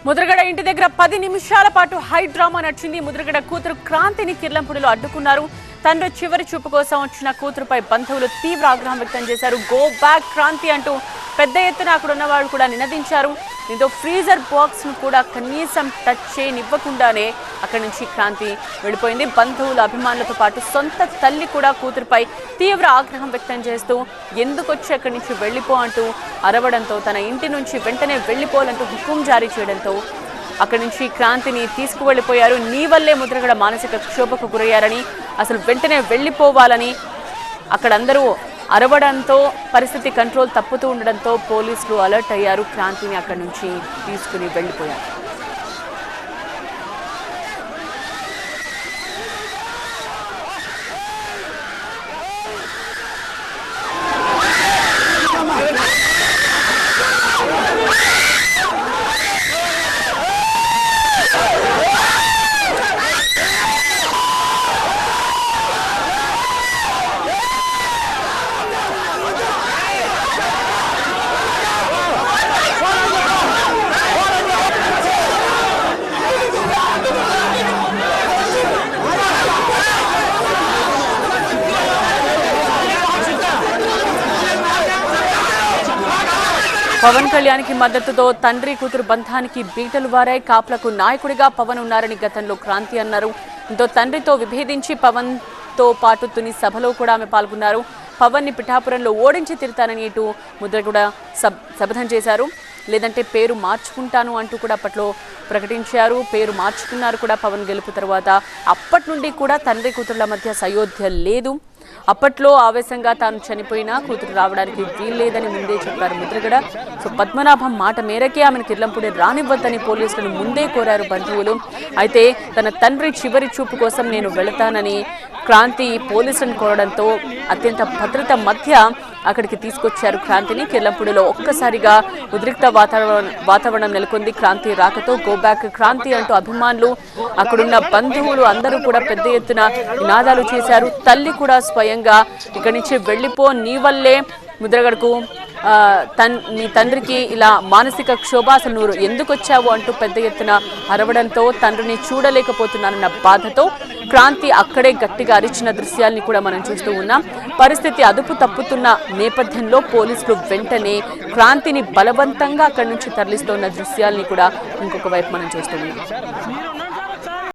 ముద్రగడ ఇంటి దగ్గర 10 నిమిషాల పాటు హై డ్రామా నడిచింది. ముద్రగడ కూతురు క్రాంతిని కిర్లంపూడిలో అడ్డుకున్నారు. తండ్రి చివరి చూపు కోసం వచ్చిన కూతురుపై బంధువులు తీవ్ర ఆగ్రహం వ్యక్తం చేశారు. గో బ్యాక్ క్రాంతి అంటూ పెద్ద ఎత్తున అక్కడ ఉన్నవాళ్ళు కూడా నినదించారు. దీంతో ఫ్రీజర్ బాక్స్ ను కూడా కనీసం టచ్ చేయనివ్వకుండానే అక్కడి నుంచి క్రాంతి వెళ్ళిపోయింది. బంధువుల అభిమానులతో పాటు సొంత తల్లి కూడా కూతురుపై తీవ్ర ఆగ్రహం వ్యక్తం చేస్తూ ఎందుకొచ్చి అక్కడి నుంచి వెళ్ళిపో అంటూ అరవడంతో తన ఇంటి నుంచి వెంటనే వెళ్ళిపోవాలంటూ హుకుం జారీ చేయడంతో అక్కడి నుంచి క్రాంతిని తీసుకువెళ్ళిపోయారు. నీ వల్లే ముద్రగడ మానసిక క్షోభకు గురయ్యారని, అసలు వెంటనే వెళ్ళిపోవాలని అక్కడ అందరూ అరవడంతో పరిస్థితి కంట్రోల్ తప్పుతూ ఉండడంతో పోలీసులు అలర్ట్ అయ్యారు. క్రాంతిని అక్కడి నుంచి తీసుకుని వెళ్ళిపోయారు. పవన్ కళ్యాణ్ కి మద్దతుతో తండ్రి కూతురు బంధానికి బీటలు వారాయి. కాపులకు నాయకుడిగా పవన్ ఉన్నారని గతంలో క్రాంతి అన్నారు. దీంతో తండ్రితో విభేదించి పవన్ తో పాటు తుని సభలో కూడా ఆమె పాల్గొన్నారు. పవన్ ని పిఠాపురంలో ఓడించి తిరుతానని ఇటు ముద్రగడ శపథం చేశారు. లేదంటే పేరు మార్చుకుంటాను అంటూ కూడా అప్పట్లో ప్రకటించారు. పేరు మార్చుకున్నారు కూడా పవన్ గెలుపు తర్వాత. అప్పటి నుండి కూడా తండ్రి కూతురుల మధ్య సయోధ్య లేదు. అప్పట్లో ఆవేశంగా తాను చనిపోయినా కూతురు రావడానికి వీల్లేదని ముందే చెప్పారు ముద్రగడ. సో పద్మనాభం మాట మేరకే ఆమెను కిర్లంపూడి రానివ్వద్దని పోలీసులను ముందే కోరారు బంధువులు. అయితే తన తండ్రి చివరి చూపు కోసం నేను వెళతానని క్రాంతి పోలీసులను కోరడంతో అత్యంత భద్రత మధ్య అక్కడికి తీసుకొచ్చారు క్రాంతిని. కిర్లంపూడిలో ఒక్కసారిగా ఉద్రిక్త వాతావరణం నెలకొంది. క్రాంతి రాకతో గో బ్యాక్ క్రాంతి అంటూ అభిమానులు, అక్కడున్న బంధువులు అందరూ కూడా పెద్ద ఎత్తున నినాదాలు చేశారు. తల్లి కూడా స్వయంగా ఇక్కడి నుంచి వెళ్ళిపో, నీ వల్లే ముద్రగడకు నీ తండ్రికి ఇలా మానసిక క్షోభ, అసలు నువ్వు ఎందుకు వచ్చావు అంటూ పెద్ద ఎత్తున అరవడంతో తండ్రిని చూడలేకపోతున్నానన్న బాధతో క్రాంతి అక్కడే గట్టిగా అరిచిన దృశ్యాల్ని కూడా మనం చూస్తూ ఉన్నాం. పరిస్థితి అదుపు తప్పుతున్న నేపథ్యంలో పోలీసులు వెంటనే క్రాంతిని బలవంతంగా అక్కడి నుంచి తరలిస్తున్న దృశ్యాల్ని కూడా ఇంకొక వైపు మనం చూస్తూ ఉన్నాం.